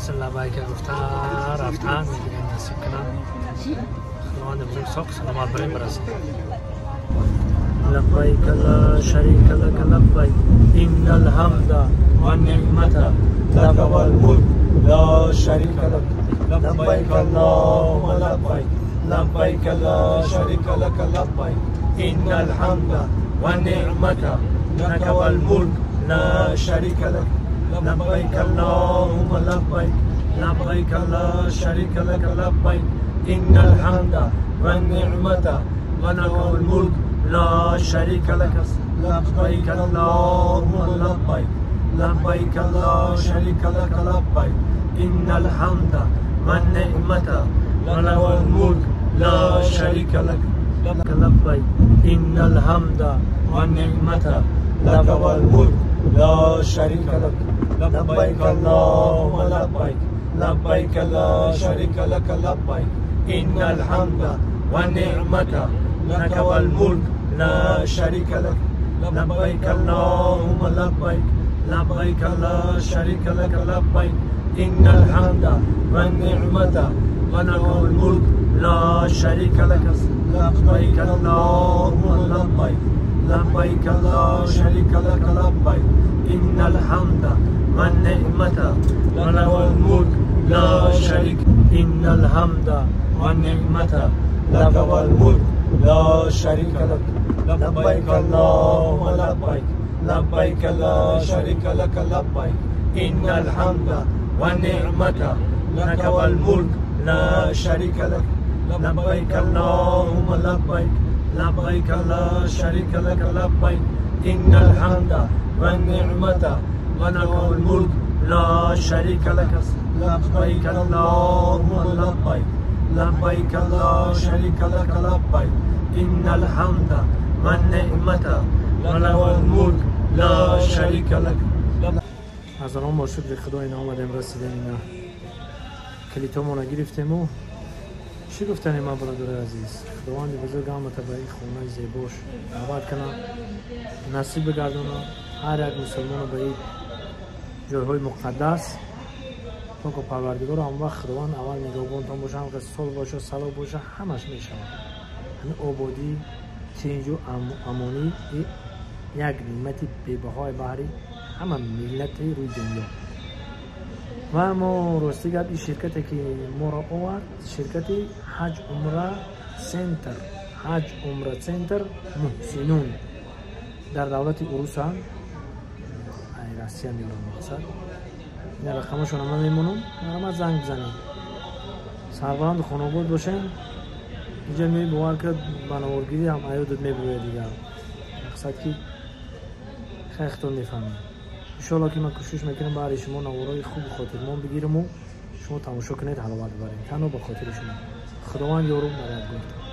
مثل لبایی که رفتن میگیم نصیب کنن خداوند بزرگ ساق سلامت بریم برسیم. لبیک لا شریک لک لبیک ان الحمد و نعمت لک و الملک لا شریک لک لبیک اللهم لبیک لبیک لا شریک لک لبیک ان الحمد و نعمت لک و الملک لا شریک لک لبیک اللهم لبیک لبیک لا شریک لک لبیک ان الحمد و نعمت لک و الملک لا شریک لک لبیک اللهم لبیک لبیک لا شریک لک لبیک ان الحمد و نعمت لک و الملک لا شریک لک لبیک ان الحمد و نعمت لک و الملک لا شریک لک لبیک اللهم لبیک لبیک لا شریک لک لبیک ان الحمد و نعمت لک و الملک لا شریک لک لبیک اللهم لبیک لبیک لا شریک لک لبیک ان الحمد و نعمت لک و الملک لا شریک لک لبیک اللهم لبیک لبیک لا شریک لک لبیک ان الحمد و نعمت لک و الملک لا شریک ان الحمد و نعمت لک و الملک لا شریک لک لبیک اللهم لبیک لبیک لا شریک لک لبیک ان الحمد و نعمت لک و الملک لا شریک لک لبیک اللهم لبیک لبیک لا شریک لک لبیک ان الحمد و نعمت لک و الملک لا شریک لک لبیک اللهم لبیک لبیک لا شریک لک لبیک ان الحمد و نعمت لک و الملک لا شریک لک. از آن با شکر خدا این آمدیم رسیدیم اینا کلیتامون گرفتیم و چی گفتنیم ما برادر عزیز خداوند بزرگ آمد به این خونه زیباش آباد کنه نصیب بگردونه هر یک مسلمان به این جایهای مقدس تا که پروردگار آن وقت خداوند اول نگاهبانتان باشه هم که صلح باشه صلاح باشه همش میشه همین آبادی تنج و امانی یک نعمت بی‌بهای بحری همه ملت روی دنیا و ما راستی گفت این شرکتی که ما را آورد شرکت حج عمره سنتر حج عمره سنتر محسنون در دولت اروس هم ای راستی هم میگم مقصد این رقمشون هم میمونم رقم زنگ بزنید سربراند خانواده باشین اینجا می باور که بناورگیری هم ایادت میبروید دیگر مقصد که خیختون میفهمید انشاءالله که من کوشش میکنم برای شما نوارای خوب خاطرمان بگیرم و شما تماشا کنید حلاوت ببرید تنها به خاطر شما خداوند یارو مددگار